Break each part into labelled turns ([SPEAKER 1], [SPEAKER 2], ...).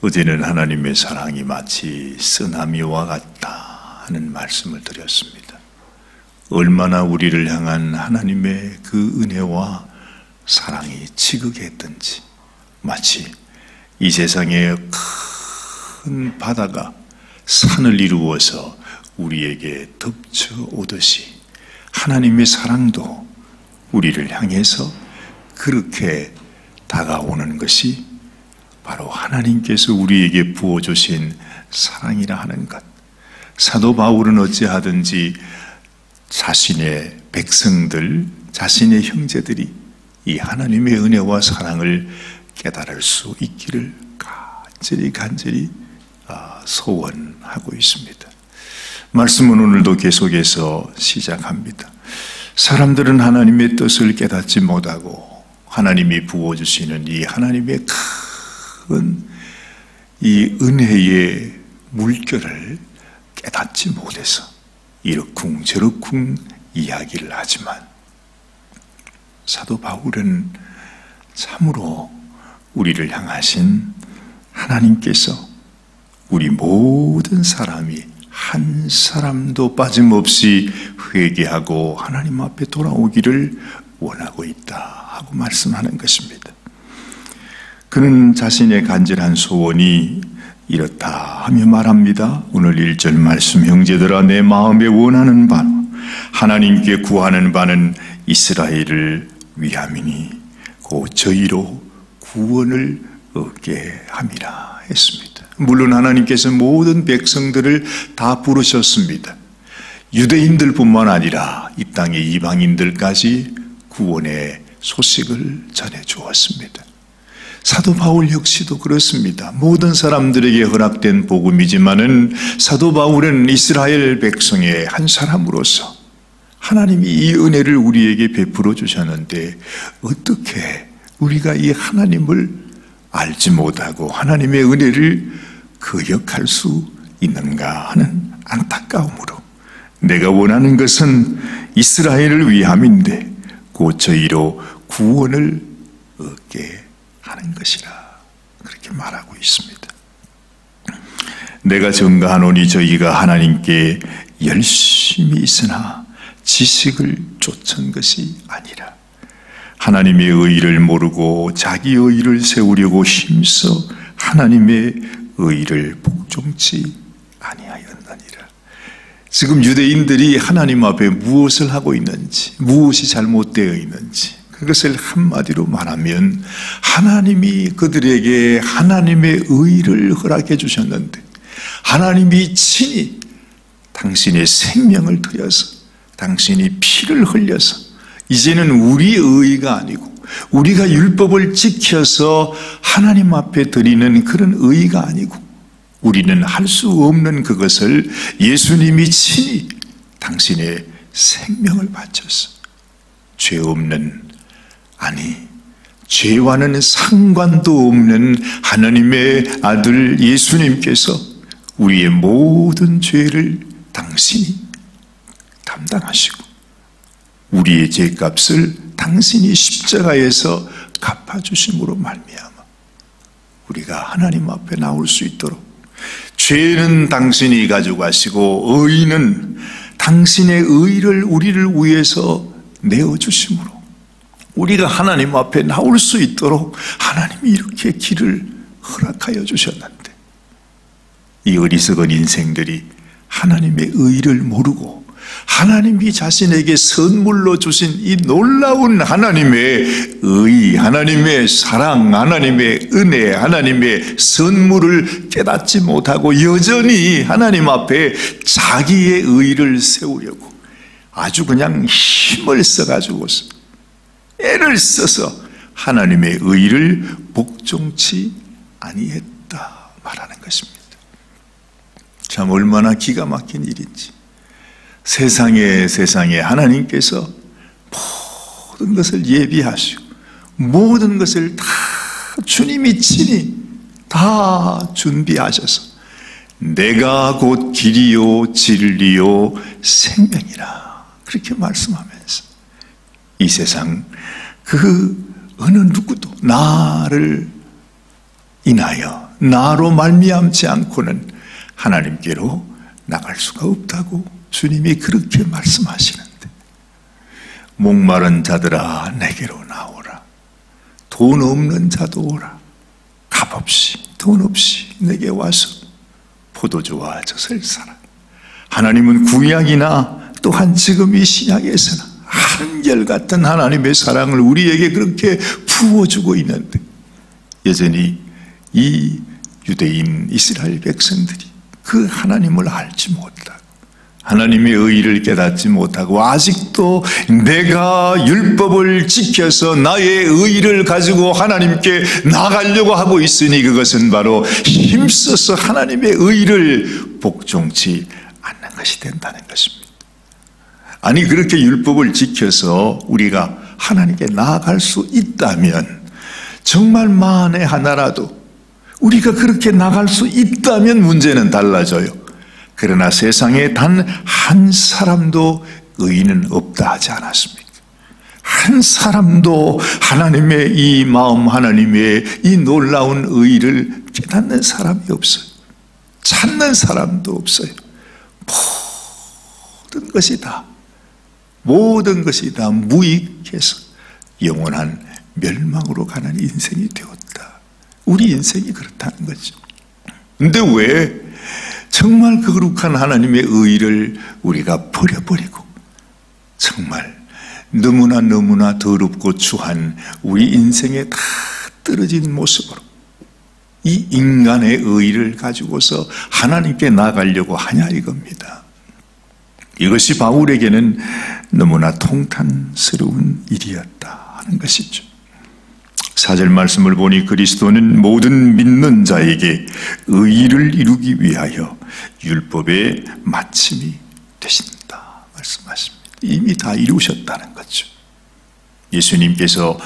[SPEAKER 1] 어제는 하나님의 사랑이 마치 쓰나미와 같다 하는 말씀을 드렸습니다. 얼마나 우리를 향한 하나님의 그 은혜와 사랑이 지극했던지, 마치 이 세상에 큰 바다가 산을 이루어서 우리에게 덮쳐오듯이 하나님의 사랑도 우리를 향해서 그렇게 다가오는 것이 바로 하나님께서 우리에게 부어주신 사랑이라 하는 것. 사도 바울은 어찌하든지 자신의 백성들, 자신의 형제들이 이 하나님의 은혜와 사랑을 깨달을 수 있기를 간절히 소원하고 있습니다. 말씀은 오늘도 계속해서 시작합니다. 사람들은 하나님의 뜻을 깨닫지 못하고 하나님이 부어주시는 이 하나님의 이 은혜의 물결을 깨닫지 못해서 이러쿵저러쿵 이야기를 하지만, 사도 바울은 참으로 우리를 향하신 하나님께서 우리 모든 사람이 한 사람도 빠짐없이 회개하고 하나님 앞에 돌아오기를 원하고 있다 하고 말씀하는 것입니다. 그는 자신의 간절한 소원이 이렇다 하며 말합니다. 오늘 1절 말씀, 형제들아 내 마음에 원하는 바는 하나님께 구하는 바는 이스라엘을 위함이니 곧 저희로 구원을 얻게 함이라 했습니다. 물론 하나님께서 모든 백성들을 다 부르셨습니다. 유대인들뿐만 아니라 이 땅의 이방인들까지 구원의 소식을 전해 주었습니다. 사도 바울 역시도 그렇습니다. 모든 사람들에게 허락된 복음이지만은 사도 바울은 이스라엘 백성의 한 사람으로서 하나님이 이 은혜를 우리에게 베풀어 주셨는데 어떻게 우리가 이 하나님을 알지 못하고 하나님의 은혜를 거역할 수 있는가 하는 안타까움으로, 내가 원하는 것은 이스라엘을 위함인데 곧 저희로 구원을 얻게 하는 것이라 그렇게 말하고 있습니다. 내가 증거하노니 저희가 하나님께 열심히 있으나 지식을 좇은 것이 아니라 하나님의 의의를 모르고 자기 의의를 세우려고 힘써 하나님의 의의를 복종치 아니하였느니라. 지금 유대인들이 하나님 앞에 무엇을 하고 있는지, 무엇이 잘못되어 있는지, 그것을 한마디로 말하면 하나님이 그들에게 하나님의 의의를 허락해 주셨는데 하나님이 친히 당신의 생명을 들여서 당신이 피를 흘려서 이제는 우리의 의의가 아니고 우리가 율법을 지켜서 하나님 앞에 드리는 그런 의의가 아니고 우리는 할 수 없는 그것을 예수님이 친히 당신의 생명을 바쳐서 죄 없는, 아니 죄와는 상관도 없는 하나님의 아들 예수님께서 우리의 모든 죄를 당신이 담당하시고 우리의 죄값을 당신이 십자가에서 갚아주심으로 말미암아 우리가 하나님 앞에 나올 수 있도록, 죄는 당신이 가져가시고 의는 당신의 의를 우리를 위해서 내어주심으로 우리가 하나님 앞에 나올 수 있도록 하나님이 이렇게 길을 허락하여 주셨는데, 이 어리석은 인생들이 하나님의 의를 모르고 하나님이 자신에게 선물로 주신 이 놀라운 하나님의 의, 하나님의 사랑, 하나님의 은혜, 하나님의 선물을 깨닫지 못하고 여전히 하나님 앞에 자기의 의를 세우려고 아주 그냥 힘을 써가지고서 애를 써서 하나님의 의를 복종치 아니했다 말하는 것입니다. 참 얼마나 기가 막힌 일인지. 세상에 하나님께서 모든 것을 예비하시고 모든 것을 다 주님이 친히 다 준비하셔서 내가 곧 길이요 진리요 생명이라 그렇게 말씀하면서 이 세상 그 어느 누구도 나를 인하여 나로 말미암지 않고는 하나님께로 나갈 수가 없다고 주님이 그렇게 말씀하시는데, 목마른 자들아 내게로 나오라. 돈 없는 자도 오라. 값없이 돈 없이 내게 와서 포도주와 젖을 사라. 하나님은 구약이나 또한 지금 이 신약에서나 한결같은 하나님의 사랑을 우리에게 그렇게 부어주고 있는데, 여전히 이 유대인 이스라엘 백성들이 그 하나님을 알지 못하고 하나님의 의의를 깨닫지 못하고 아직도 내가 율법을 지켜서 나의 의의를 가지고 하나님께 나가려고 하고 있으니 그것은 바로 힘써서 하나님의 의의를 복종치 않는 것이 된다는 것입니다. 아니, 그렇게 율법을 지켜서 우리가 하나님께 나아갈 수 있다면, 정말 만에 하나라도 우리가 그렇게 나갈 수 있다면 문제는 달라져요. 그러나 세상에 단 한 사람도 의인은 없다 하지 않았습니까? 한 사람도 하나님의 이 마음, 하나님의 이 놀라운 의의를 깨닫는 사람이 없어요. 찾는 사람도 없어요. 모든 것이 다 무익해서 영원한 멸망으로 가는 인생이 되었다. 우리 인생이 그렇다는 거죠. 근데 왜 정말 거룩한 하나님의 의의를 우리가 버려버리고 정말 너무나 더럽고 추한 우리 인생에 다 떨어진 모습으로 이 인간의 의의를 가지고서 하나님께 나아가려고 하냐 이겁니다. 이것이 바울에게는 너무나 통탄스러운 일이었다 하는 것이죠. 4절 말씀을 보니 그리스도는 모든 믿는 자에게 의의를 이루기 위하여 율법의 마침이 되신다 말씀하십니다. 이미 다 이루셨다는 거죠. 예수님께서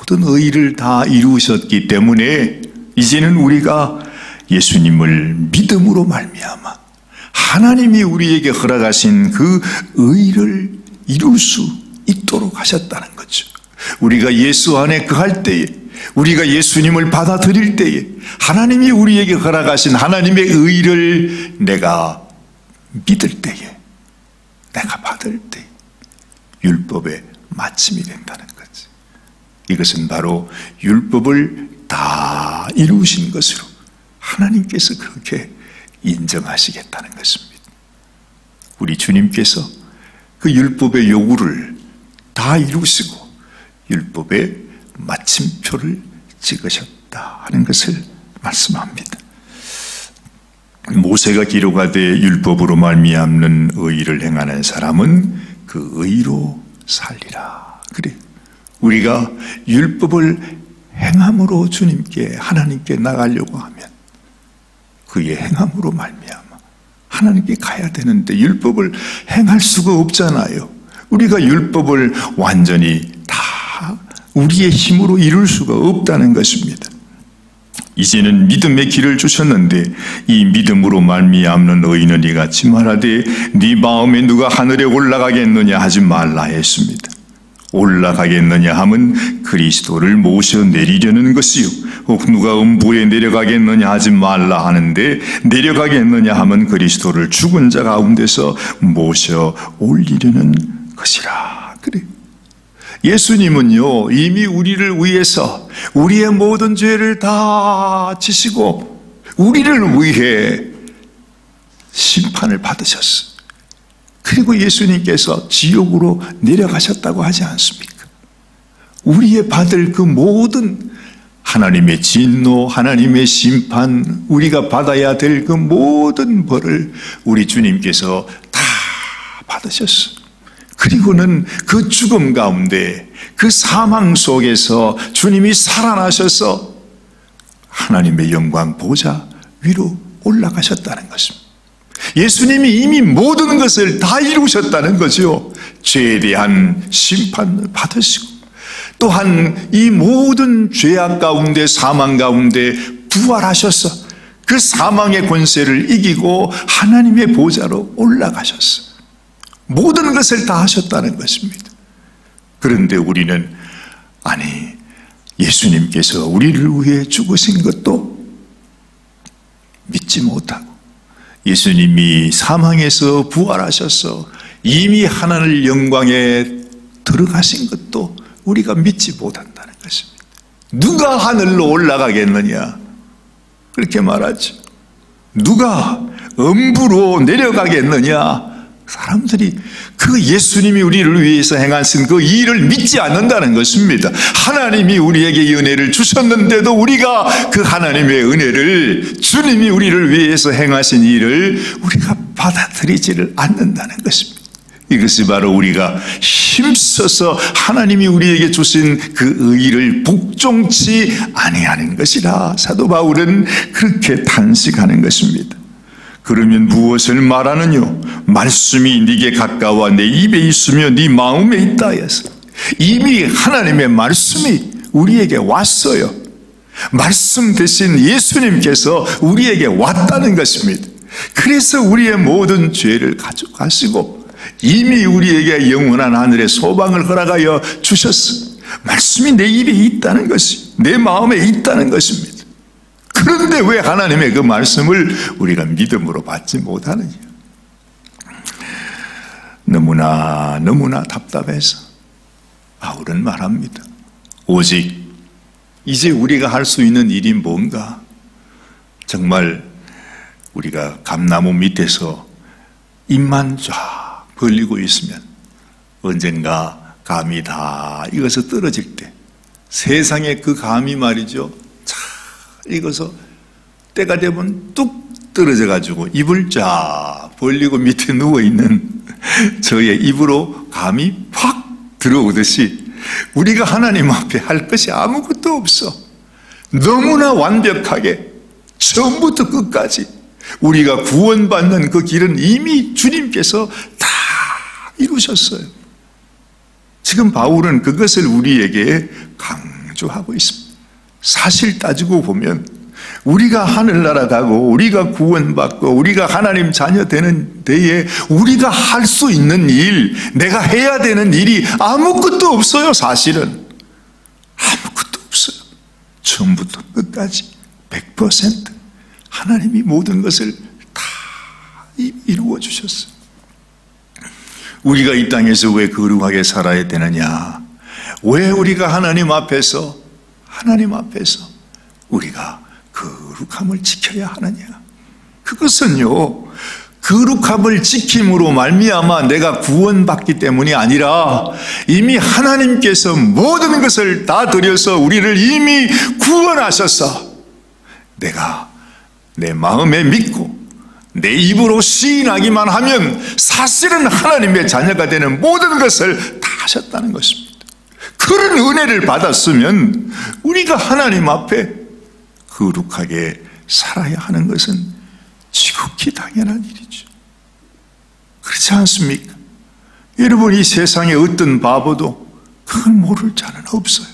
[SPEAKER 1] 모든 의의를 다 이루셨기 때문에 이제는 우리가 예수님을 믿음으로 말미암아 하나님이 우리에게 허락하신 그 의의를 이룰 수 있도록 하셨다는 거죠. 우리가 예수 안에 거할 때에, 우리가 예수님을 받아들일 때에 하나님이 우리에게 허락하신 하나님의 의의를 내가 믿을 때에, 내가 받을 때에 율법의 마침이 된다는 거지. 이것은 바로 율법을 다 이루신 것으로 하나님께서 그렇게 인정하시겠다는 것입니다. 우리 주님께서 그 율법의 요구를 다 이루시고 율법의 마침표를 찍으셨다 하는 것을 말씀합니다. 모세가 기록하되 율법으로 말미암는 의의를 행하는 사람은 그 의로 살리라. 그래, 우리가 율법을 행함으로 주님께, 하나님께 나가려고 하면 그의 행함으로 말미암아 하나님께 가야 되는데 율법을 행할 수가 없잖아요. 우리가 율법을 완전히 다 우리의 힘으로 이룰 수가 없다는 것입니다. 이제는 믿음의 길을 주셨는데 이 믿음으로 말미암는 의인은 이같이 말하되 네 마음에 누가 하늘에 올라가겠느냐 하지 말라 했습니다. 올라가겠느냐 함은 그리스도를 모셔 내리려는 것이요, 혹 누가 음부에 내려가겠느냐 하지 말라 하는데 내려가겠느냐 함은 그리스도를 죽은 자 가운데서 모셔 올리려는 것이라. 그래, 예수님은요 이미 우리를 위해서 우리의 모든 죄를 다 지시고 우리를 위해 심판을 받으셨어. 그리고 예수님께서 지옥으로 내려가셨다고 하지 않습니까? 우리의 받을 그 모든 하나님의 진노, 하나님의 심판, 우리가 받아야 될 그 모든 벌을 우리 주님께서 다 받으셨어. 그리고는 그 죽음 가운데, 그 사망 속에서 주님이 살아나셔서 하나님의 영광 보좌 위로 올라가셨다는 것입니다. 예수님이 이미 모든 것을 다 이루셨다는 거죠. 죄에 대한 심판을 받으시고 또한 이 모든 죄악 가운데, 사망 가운데 부활하셔서 그 사망의 권세를 이기고 하나님의 보좌로 올라가셨어. 모든 것을 다 하셨다는 것입니다. 그런데 우리는 아니, 예수님께서 우리를 위해 죽으신 것도 믿지 못하고 예수님이 사망에서 부활하셔서 이미 하나님 영광에 들어가신 것도 우리가 믿지 못한다는 것입니다. 누가 하늘로 올라가겠느냐 그렇게 말하죠. 누가 음부로 내려가겠느냐. 사람들이 그 예수님이 우리를 위해서 행하신 그 일을 믿지 않는다는 것입니다. 하나님이 우리에게 은혜를 주셨는데도 우리가 그 하나님의 은혜를, 주님이 우리를 위해서 행하신 일을 우리가 받아들이지를 않는다는 것입니다. 이것이 바로 우리가 힘써서 하나님이 우리에게 주신 그 의의를 복종치 아니하는 것이라 사도 바울은 그렇게 탄식하는 것입니다. 그러면 무엇을 말하느뇨? 말씀이 네게 가까워 내 입에 있으며 네 마음에 있다 해서 이미 하나님의 말씀이 우리에게 왔어요. 말씀 대신 예수님께서 우리에게 왔다는 것입니다. 그래서 우리의 모든 죄를 가져가시고 이미 우리에게 영원한 하늘의 소망을 허락하여 주셨어. 말씀이 내 입에 있다는 것이, 내 마음에 있다는 것입니다. 그런데 왜 하나님의 그 말씀을 우리가 믿음으로 받지 못하느냐? 너무나 답답해서 바울은 말합니다. 오직 이제 우리가 할 수 있는 일이 뭔가? 정말 우리가 감나무 밑에서 입만 쫙 벌리고 있으면 언젠가 감이 다 익어서 떨어질 때 세상에 그 감이 말이죠, 차 익어서 때가 되면 뚝 떨어져 가지고 입을 쫙 벌리고 밑에 누워있는 저의 입으로 감이 팍 들어오듯이 우리가 하나님 앞에 할 것이 아무것도 없어. 너무나 완벽하게 처음부터 끝까지 우리가 구원받는 그 길은 이미 주님께서 다 이루셨어요. 지금 바울은 그것을 우리에게 강조하고 있습니다. 사실 따지고 보면 우리가 하늘나라 가고 우리가 구원받고 우리가 하나님 자녀 되는 데에 우리가 할 수 있는 일, 내가 해야 되는 일이 아무것도 없어요. 사실은 아무것도 없어요. 처음부터 끝까지 100% 하나님이 모든 것을 다 이루어 주셨어요. 우리가 이 땅에서 왜 거룩하게 살아야 되느냐? 왜 우리가 하나님 앞에서 우리가 거룩함을 지켜야 하느냐? 그것은요, 거룩함을 지킴으로 말미암아 내가 구원받기 때문이 아니라 이미 하나님께서 모든 것을 다 드려서 우리를 이미 구원하셔서 내가 내 마음에 믿고 내 입으로 시인하기만 하면 사실은 하나님의 자녀가 되는 모든 것을 다 하셨다는 것입니다. 그런 은혜를 받았으면 우리가 하나님 앞에 거룩하게 살아야 하는 것은 지극히 당연한 일이죠. 그렇지 않습니까? 여러분, 이 세상에 어떤 바보도 그걸 모를 자는 없어요.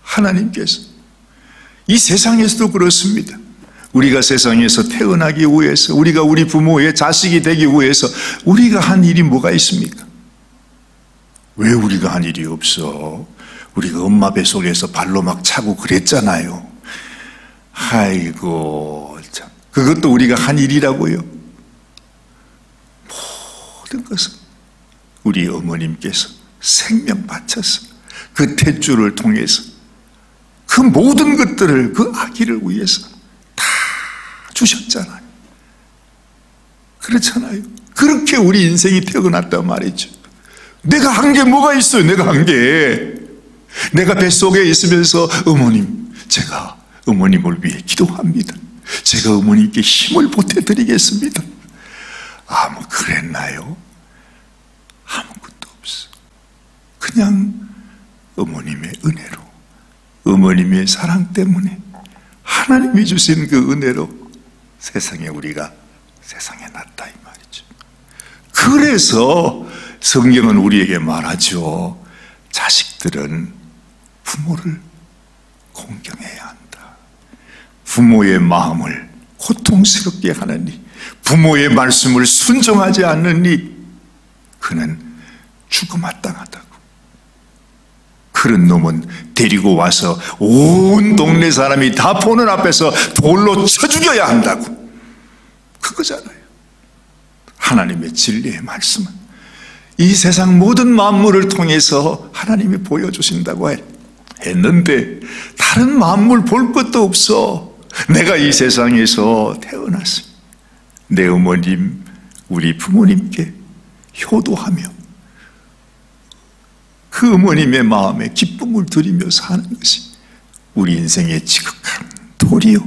[SPEAKER 1] 하나님께서 이 세상에서도 그렇습니다. 우리가 세상에서 태어나기 위해서, 우리가 우리 부모의 자식이 되기 위해서 우리가 한 일이 뭐가 있습니까? 왜 우리가 한 일이 없어? 우리가 엄마 뱃속에서 발로 막 차고 그랬잖아요. 아이고 참, 그것도 우리가 한 일이라고요? 모든 것은 우리 어머님께서 생명 바쳐서 그 탯줄을 통해서 그 모든 것들을 그 아기를 위해서 다 주셨잖아요. 그렇잖아요. 그렇게 우리 인생이 태어났단 말이죠. 내가 한 게 뭐가 있어요? 내가 한 게, 내가 뱃속에 있으면서 어머님, 제가 어머님을 위해 기도합니다. 제가 어머님께 힘을 보태드리겠습니다. 그랬나요? 아무것도 없어. 그냥 어머님의 은혜로, 어머님의 사랑 때문에, 하나님이 주신 그 은혜로 우리가 세상에 났다 이 말이죠. 그래서 성경은 우리에게 말하죠. 자식들은 부모를 공경해야 한다. 부모의 마음을 고통스럽게 하느니, 부모의 말씀을 순종하지 않느니 그는 죽음마땅하다고. 그런 놈은 데리고 와서 온 동네 사람이 다 보는 앞에서 돌로 쳐 죽여야 한다고. 그거잖아요. 하나님의 진리의 말씀은 이 세상 모든 만물을 통해서 하나님이 보여주신다고 했는데 다른 만물 볼 것도 없어. 내가 이 세상에서 태어났습니다. 내 어머님, 우리 부모님께 효도하며 그 어머님의 마음에 기쁨을 드리며 사는 것이 우리 인생의 지극한 도리요.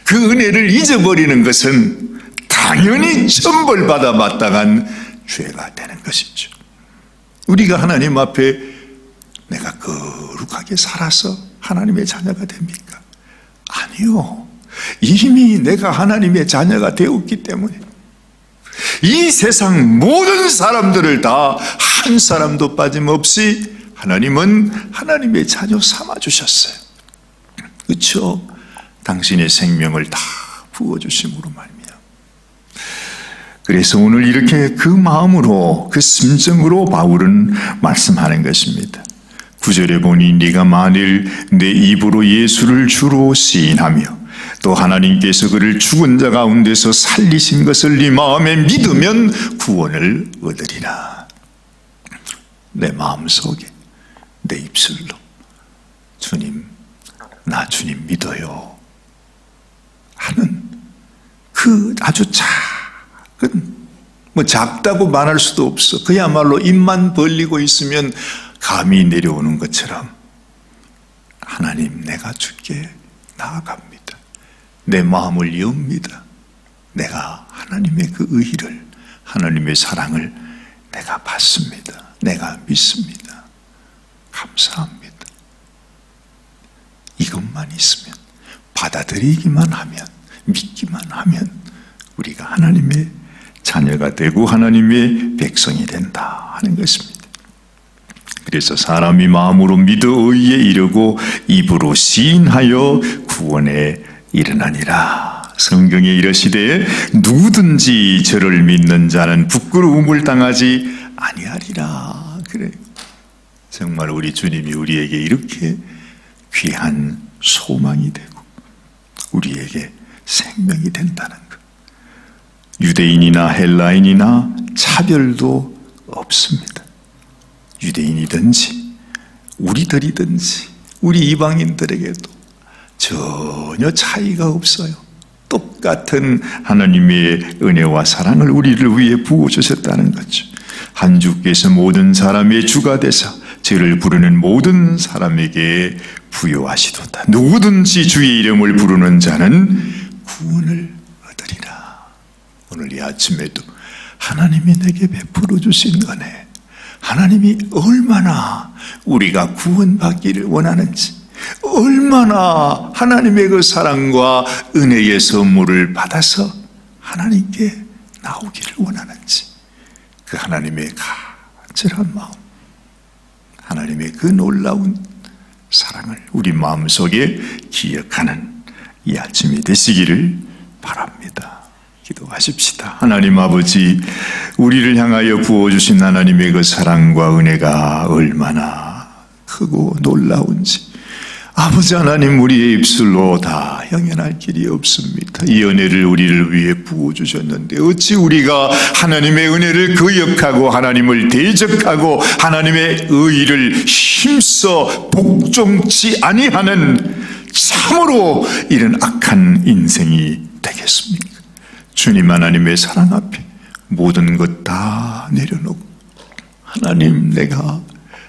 [SPEAKER 1] 그 은혜를 잊어버리는 것은 당연히 천벌받아 마땅한 죄가 되는 것이죠. 우리가 하나님 앞에 내가 거룩하게 살아서 하나님의 자녀가 됩니까? 아니요. 이미 내가 하나님의 자녀가 되었기 때문에 이 세상 모든 사람들을 다 한 사람도 빠짐없이 하나님은 하나님의 자녀 삼아주셨어요. 그렇죠? 당신의 생명을 다 부어주심으로 말입니다. 그래서 오늘 이렇게 그 마음으로 그 심정으로 바울은 말씀하는 것입니다. 9절에 보니 네가 만일 내 입으로 예수를 주로 시인하며 또 하나님께서 그를 죽은 자 가운데서 살리신 것을 네 마음에 믿으면 구원을 얻으리라. 내 마음속에 내 입술로 주님, 나 주님 믿어요 하는 그 아주 작은, 작다고 말할 수도 없어. 그야말로 입만 벌리고 있으면 감이 내려오는 것처럼 하나님, 내가 주께 나아갑니다. 내 마음을 엽니다. 내가 하나님의 그 의를, 하나님의 사랑을 내가 받습니다. 내가 믿습니다. 감사합니다. 이것만 있으면, 받아들이기만 하면, 믿기만 하면 우리가 하나님의 자녀가 되고 하나님의 백성이 된다 하는 것입니다. 그래서 사람이 마음으로 믿어 의에 이르고 입으로 시인하여 구원에 이르나니라. 성경에 이르시되 누구든지 저를 믿는 자는 부끄러움을 당하지 아니하리라. 그래. 정말 우리 주님이 우리에게 이렇게 귀한 소망이 되고 우리에게 생명이 된다는 것. 유대인이나 헬라인이나 차별도 없습니다. 유대인이든지 우리들이든지 우리 이방인들에게도 전혀 차이가 없어요. 똑같은 하나님의 은혜와 사랑을 우리를 위해 부어주셨다는 거죠. 한 주께서 모든 사람의 주가 되사 저를 부르는 모든 사람에게 부여하시도다. 누구든지 주의 이름을 부르는 자는 구원을 얻으리라. 오늘 이 아침에도 하나님이 내게 베풀어 주신 은혜, 하나님이 얼마나 우리가 구원받기를 원하는지, 얼마나 하나님의 그 사랑과 은혜의 선물을 받아서 하나님께 나오기를 원하는지, 그 하나님의 간절한 마음, 하나님의 그 놀라운 사랑을 우리 마음속에 기억하는 이 아침이 되시기를 바랍니다. 기도하십시다. 하나님 아버지, 우리를 향하여 부어주신 하나님의 그 사랑과 은혜가 얼마나 크고 놀라운지 아버지 하나님, 우리의 입술로 다 형언할 길이 없습니다. 이 은혜를 우리를 위해 부어주셨는데 어찌 우리가 하나님의 은혜를 거역하고 하나님을 대적하고 하나님의 의의를 힘써 복종치 아니하는 참으로 이런 악한 인생이 되겠습니까? 주님 하나님의 사랑 앞에 모든 것 다 내려놓고 하나님, 내가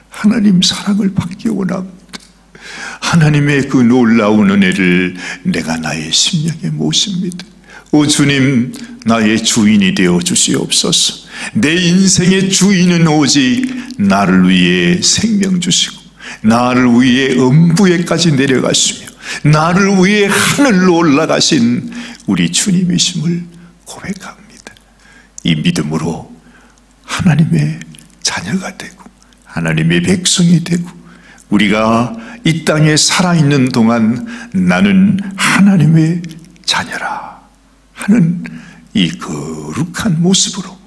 [SPEAKER 1] 하나님 사랑을 받기 원합니다. 하나님의 그 놀라운 은혜를 내가 나의 심령에 모십니다. 오 주님, 나의 주인이 되어 주시옵소서. 내 인생의 주인은 오직 나를 위해 생명 주시고 나를 위해 음부에까지 내려가시며 나를 위해 하늘로 올라가신 우리 주님이심을 고백합니다. 이 믿음으로 하나님의 자녀가 되고 하나님의 백성이 되고 우리가 이 땅에 살아있는 동안 나는 하나님의 자녀라 하는 이 거룩한 모습으로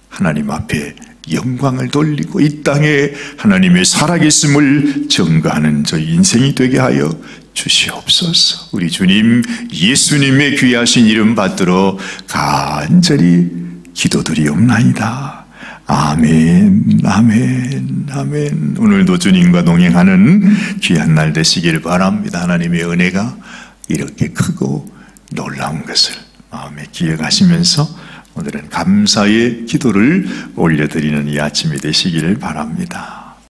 [SPEAKER 1] 하나님 앞에 영광을 돌리고 이 땅에 하나님의 살아계심을 증거하는 저희 인생이 되게 하여 주시옵소서. 우리 주님 예수님의 귀하신 이름 받들어 간절히 기도드리옵나이다. 아멘, 아멘, 아멘. 오늘도 주님과 동행하는 귀한 날 되시길 바랍니다. 하나님의 은혜가 이렇게 크고 놀라운 것을 마음에 기억하시면서 오늘은 감사의 기도를 올려드리는 이 아침이 되시기를 바랍니다.